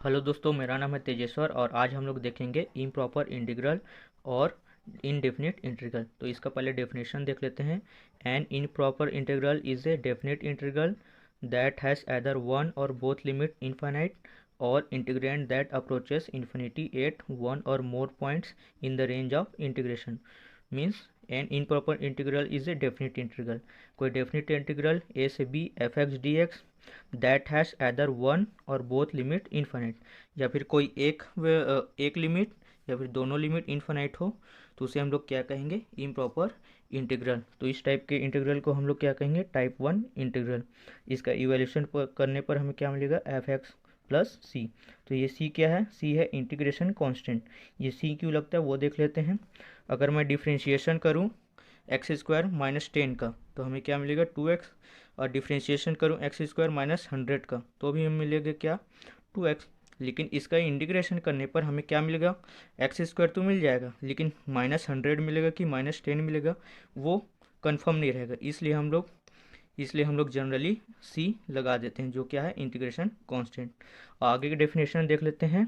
Hello दोस्तों, मेरा नाम है तेजेश्वर और आज हम लोग देखेंगे इम्प्रॉपर इंटीग्रल और इनडेफिनिट इंटीग्रल। तो इसका पहले डेफिनेशन देख लेते हैं। An improper integral is a definite integral that has either one or both limit infinite or integrand that approaches infinity at one or more points in the range of integration. Means an improper integral is a definite integral. कोई definite integral A से B F X D X that has either one or both limit infinite, या फिर कोई एक limit या फिर दोनों limit infinite हो तो उसे हम लोग क्या कहेंगे, इम्प्रॉपर इंटीग्रल। तो इस टाइप के इंटीग्रल को हम लोग क्या कहेंगे, टाइप वन इंटीग्रल। इसका इवेल्यूशन करने पर हमें क्या मिलेगा, एफ एक्स प्लस सी। तो ये सी क्या है, सी है इंटीग्रेशन कांस्टेंट। ये सी क्यों लगता है वो देख लेते हैं। अगर मैं डिफ्रेंशिएशन करूँ एक्स स्क्वायर माइनस 10 का तो हमें क्या मिलेगा, 2x। और डिफ्रेंशिएशन करूँ एक्स स्क्वायर माइनस 100 का तो भी हमें मिलेगा क्या, 2x। लेकिन इसका इंटीग्रेशन करने पर हमें क्या मिलेगा, एक्स स्क्वायर तो मिल जाएगा लेकिन -100 मिलेगा कि -10 मिलेगा वो कंफर्म नहीं रहेगा। इसलिए हम लोग जनरली सी लगा देते हैं, जो क्या है, इंटीग्रेशन कांस्टेंट। आगे की डेफिनेशन देख लेते हैं।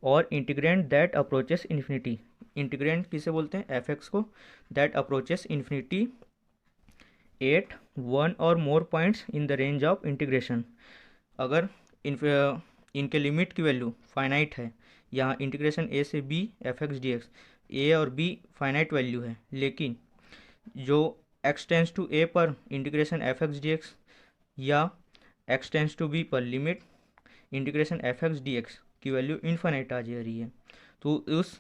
और integrand that approaches infinity, integrand किसे बोलते हैं, एफ एक्स को, that approaches infinity at one or more points in the range of integration. अगर इनके लिमिट की वैल्यू फाइनाइट है, यहाँ इंटीग्रेशन ए से B F X D X, A और बी फाइनाइट वैल्यू है, लेकिन जो एक्स टेंस टू ए पर integration F X D x या एक्स टेंस टू बी पर limit integration F X D x की वैल्यू इनफाइनाइट आ जा रही है, तो उस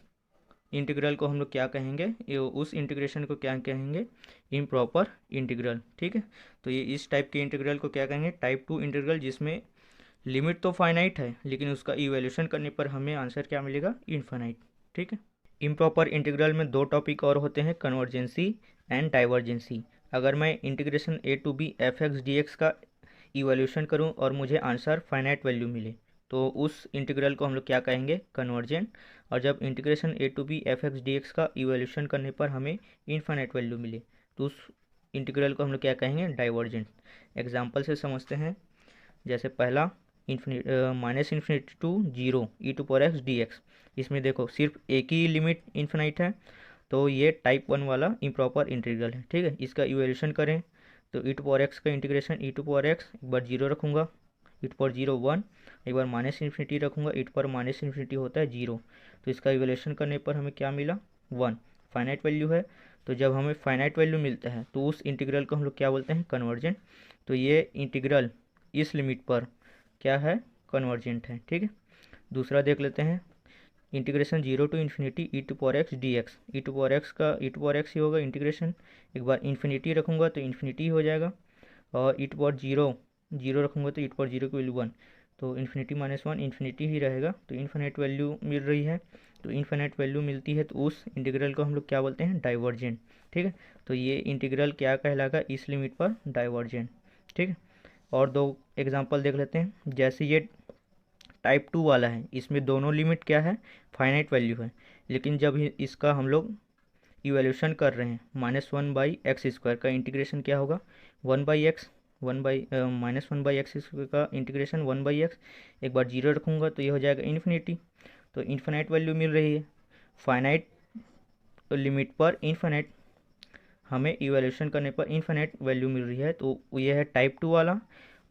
इंटीग्रल को हम लोग क्या कहेंगे, उस इंटीग्रेशन को क्या कहेंगे, इम्प्रॉपर इंटीग्रल। ठीक है, तो ये इस टाइप के इंटीग्रल को क्या कहेंगे, टाइप टू इंटीग्रल, जिसमें लिमिट तो फाइनाइट है लेकिन उसका इवैल्यूएशन करने पर हमें आंसर क्या मिलेगा, इनफाइनाइट। ठीक है, इम्प्रॉपर इंटीग्रल में दो टॉपिक और होते हैं, कन्वर्जेंसी एंड डाइवर्जेंसी। अगर मैं integration A to B F X D X का इवैल्यूएशन करूं और मुझे आंसर फाइनाइट वैल्यू मिले तो उस इंटीग्रल को हम लोग क्या कहेंगे, कन्वर्जेंट। और जब integration A to B F X D X का इवैल्यूएशन करने पर हमें इनफाइनाइट वैल्यू मिले तो उस इंटीग्रल को हम लोग क्या कहेंगे, डाइवर्जेंट। एग्जाम्पल से समझते हैं। जैसे पहला minus infinity to zero E to power X D X, इसमें देखो सिर्फ एक ही लिमिट इन्फिनाइट है, तो ये टाइप वन वाला इम्प्रॉपर इंटीग्रल है। ठीक है, इसका इवैल्यूएशन करें तो ई टू पावर एक्स का integration E to power X, एक बार जीरो रखूँगा, E to power zero one, एक बार माइनस इन्फिनिटी रखूँगा, E to power minus infinity होता है जीरो, तो इसका इवैल्यूएशन करने पर हमें क्या मिला, वन। फाइनाइट वैल्यू है, तो जब हमें फाइनाइट वैल्यू मिलता है तो उस इंटीग्रल को हम लोग क्या बोलते हैं, कन्वर्जेंट। तो ये इंटीग्रल इस लिमिट पर क्या है, कन्वर्जेंट है। ठीक है, दूसरा देख लेते हैं। Integration zero to infinity E to power X D X, E to power X का ई टू पावर एक्स ही होगा इंटीग्रेशन, एक बार इन्फिनिटी रखूँगा तो इन्फिनिटी हो जाएगा, और ई टू पावर जीरो जीरो रखूँगा तो ई टू पावर जीरो की वैल्यू वन, तो इन्फिनिटी माइनस वन इन्फिनिटी ही रहेगा, तो इन्फिनिट वैल्यू मिल रही है। तो इन्फिनिट वैल्यू मिलती है तो उस इंटीग्रल को हम लोग क्या बोलते हैं, डाइवर्जेंट। ठीक है, तो ये इंटीग्रल क्या कहलाएगा, इस लिमिट पर डाइवर्जेंट। ठीक है, और दो एग्जांपल देख लेते हैं। जैसे ये टाइप टू वाला है, इसमें दोनों लिमिट क्या है, फाइनाइट वैल्यू है, लेकिन जब इसका हम लोग इवैल्यूएशन कर रहे हैं minus one by x square का इंटीग्रेशन क्या होगा, one by x, one by minus one by x square का इंटीग्रेशन वन बाई एक्स, एक बार जीरो रखूँगा तो ये हो जाएगा इन्फिनिटी। तो इन्फिनाइट वैल्यू मिल रही है, फाइनाइट लिमिट पर इन्फिनाइट, हमें इवैल्यूएशन करने पर इन्फिनाइट वैल्यू मिल रही है, तो ये है टाइप टू वाला।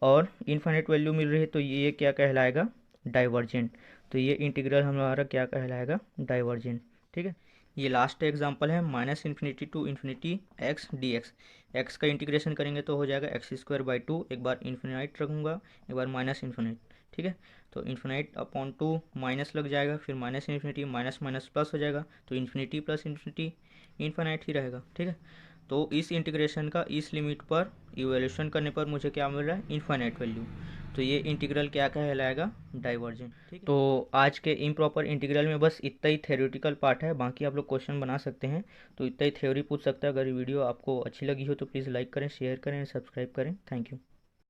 और इन्फिनाइट वैल्यू मिल रही है तो ये क्या कहलाएगा, डाइवर्जेंट। तो ये इंटीग्रल हमारा क्या कहलाएगा, डाइवर्जेंट। ठीक है, ये लास्ट एग्जांपल है, minus infinity to infinity x D x. X का इंटीग्रेशन करेंगे तो हो जाएगा एक्स स्क्वायर बाई टू, एक बार इन्फिनाइट रखूँगा, एक बार माइनस इन्फिनिट। ठीक है, तो इन्फिनाइट अपॉन टू माइनस लग जाएगा, फिर minus infinity minus minus plus हो जाएगा, तो इन्फिनिटी प्लस इन्फिनिटी इन्फिनाइट ही रहेगा। ठीक है, तो इस इंटीग्रेशन का इस लिमिट पर इवैल्यूएशन करने पर मुझे क्या मिल रहा है, इनफाइनाइट वैल्यू, तो ये इंटीग्रल क्या कहलाएगा, डाइवर्जेंट। ठीक है, तो आज के इम्प्रॉपर इंटीग्रल में बस इतना ही थ्योरेटिकल पार्ट है, बाकी आप लोग क्वेश्चन बना सकते हैं, तो इतना ही थ्योरी पूछ सकते हैं। अगर वीडियो आपको अच्छी लगी हो तो प्लीज़ लाइक करें, शेयर करें, सब्सक्राइब करें। Thank you.